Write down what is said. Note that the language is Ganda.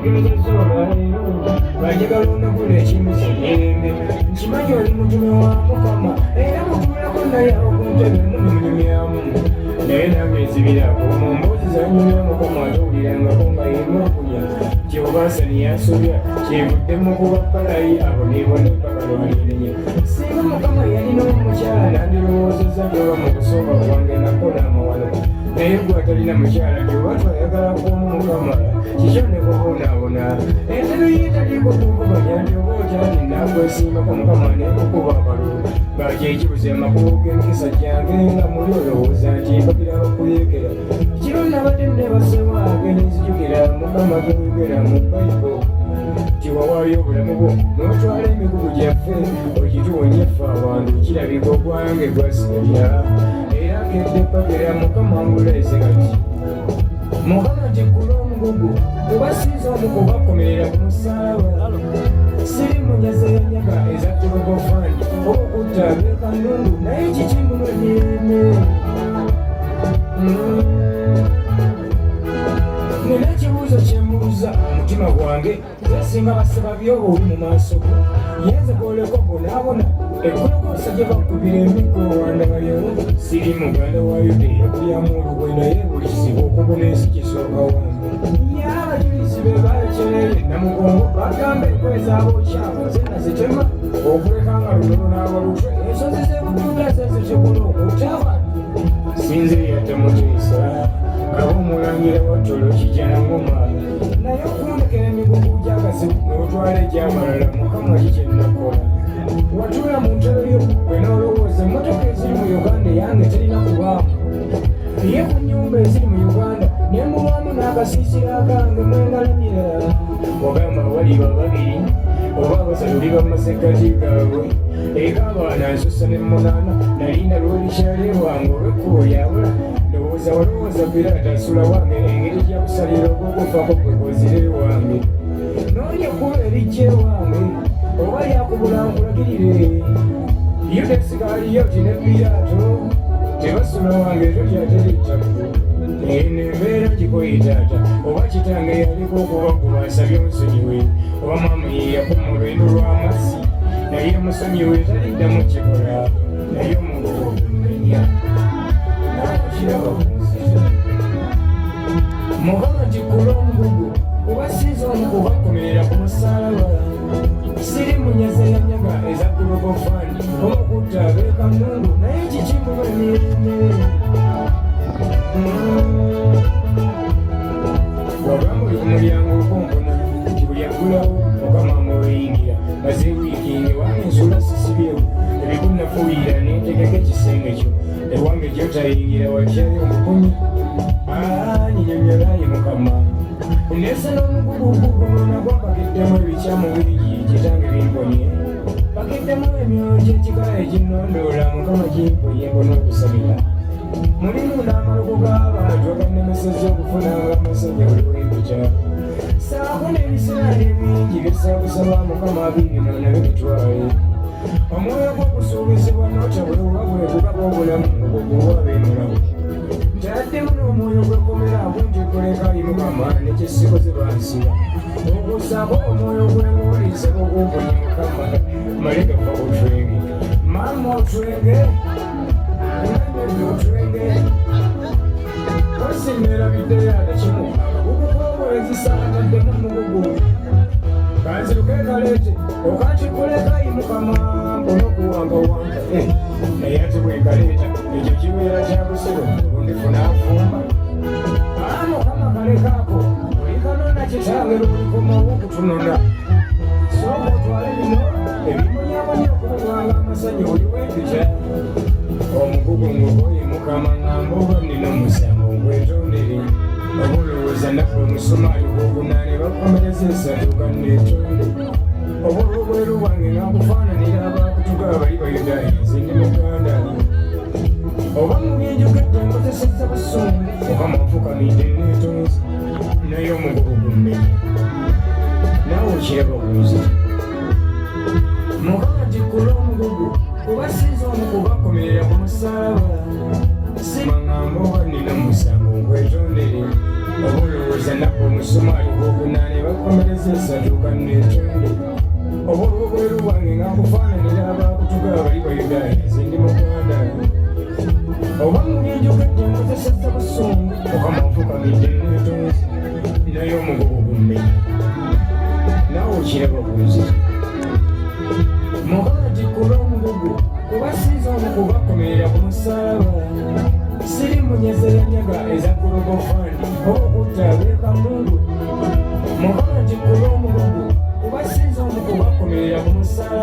nkutegeezezza olwaleero banjagala onagula ekimuzi emirembe nkimanyi oli mutume wa Mukama era mutumulako naye okuntebe munyumyamu naye nange nzibirako mu mboozi zanyumya Mukama atowulirangako nga yemu okunya nti obansani yansobya kyevuddemu kuba palayi abo neebona empaka lwalinenye singa Mukama yalina omukyala nandirowoozezza gyoba mu kusooka kwange nakola amawalo naye gwe atalina mukyala gyoba twayagala kuomu Mukama kikyo ne kubonaabona entebe yeetaliiko kuvuganya nti oba okyali nakwesimbako Mukama nekukuba akalulu ngakyekibuza amakubo g'emikisa gyange nga muli olowooza nti mpagira abakuyeekera kiro nabadde nebasewange nenzijukira Mukama geyogera mu Bayibuli nti wawaayo obulamu bwo n'otwala emigugu gyaffe okituwonya ffe abantu kirabika ogwange gwasigalira era ngedde mpagira Mukama nguleeze kati Mukama tikkula omugugu kubasiiza omu kubakomerera ku musalaba siri munyaze yanyaga ezatulogofandi okutta bekanundu naye kikimuno emirembe nina ekibuuzo kyembuuza mutima gwange zasinga basaba byoba oli mu maaso go yenze gwoleko bonaabona eggolokoosa gye bakubira emiggo wandabayo siri muganda wa Yudeya kulyamu olugwe naye buli kizibu okubona ensi kisooka wange yabajulizi be bakyerere namugongo bagambe ekwezaabo kyabo zena zitema okulekanga lunono n'abalutwe ensozi z'ebutunda zezekikola okutaba sinze yatamuteesa aba omulangira watolo kijana ngoma naye okundekera emigugu gy'akasibu n'otwala egyamalala Mukama kikyennakola watula mu ntebe yo bwe n'olowooza emmotoka eziri mu Uganda yange terina kubaamu ye ku nnyumba eziri mu Uganda nemulwamu n'akasiisira akange mwengalamira wagamba waliba babiri oba abasatu liba mumasekkati gaabwe eka abaana nsusa ne munaana nalinda lwolikyalebwange olwekkubo lyabula ndowooza walowooza Piraato asula wange engeri gyakusalira okukufaako kwe kozire wange noonya ekkubo erijja ewange oba lyakubula nkulagirire Yuda Isikaliyooti ne Piraato tebasula wange ekyo kyaterittaku nembeera gikoyi taata oba kitange yaliko okubakuba asabye omusonyiwe oba maama ye yakuma olwendo lw'amazzi naye musonyiwe taliddamu kikola naye omugugu omumenya nakiraba kunziza Mukama tikkula omugugu kubasiiza omu kubakomerera ku musalaba siri munyaze yanyaga eza gulogofandi okutta abeekanundu naye kikimuba emirembe wagamba oli ku mulyango okonkona nti buli aggulawo Mukama amweyingira maze wiikingi wange ensula sisibyewo ebikunafuuyira nentegeka ekisenge kyo ewange gyotayingira watyayo omukunyi nyinyonyolaye Mukama nese n'omugugugugu nagwo mpakiddemu ebikyamu bingi kitange bimponye mpakiddemu emyojo ekikala ekinnondoola Mukama kimponye mbona okusabira mulimu n'amalugu g'abantu agannemesezza okufunanga amasajja buli wembikya saako n'ebiseera ebingi byesaakusaba Mukama abirino nabyo bitwale omwoyo gw'okusuubizibwa n'otabula obwabule gugaba obulamu obuguwa beemulamu ntaddemu n'omwoyo gwekomera buntikoleka ali Mukama nekisikoze bansiba okusaako omwoyo gw'engooliisa bw'okumponye Mukama male gafa otwenge maama otwenge otwenge osimera biddeyaada kimu ukukoobwezisaataddemu mugugu kanziruke kaleete okantikolekayi Mukama mponokuwangawanga naye ate bwekaleeta ekyo kibeera kyabusiro ondifuna afumba Mukama kalekaako olikanona kitange lulikomawo okutunona sooka otwale bino ebimunyamunye okubwanga amasanyu oli wempita omugugu ngugoye Mukama ngamba oba nina omusango ngwetondere oba olowooza nafe omusumaali gwogunaane bakomereza esatu ganneetonde oba olwobweru bwange nakufaananira abakutugaa bali Bayudaaya nze ndi Muganda oba mubyenjogedde nkozesezza busungu Mukama nfukamidde neetonzi naye omugugu gummenya naawe okiraba bunzi Mukama tikkula omugugu kubasiiza omu kubakomerera ku musalaba simangamba oba nina musango nkwetondere oba ndowooza nabwe omusumaali gw'obunaane bakomereza esatu kanneetonde obwolwo bweru bwange nga nkufaananira abaakutuga bali ba Uganda zindi muganda oba muninjokedde nkozeseza busungu mukama nfukamidde neetonzi naye omugogo gummenya naawe okiraba kunzira mukama tikkula omugogo kuba sinza omukubakomerera ku musalaba siri munyezeranyaga eza kulogofandi okutta abeekamundu mukama tikkula omugogo kuba sinza omukubakomerera ku musalaba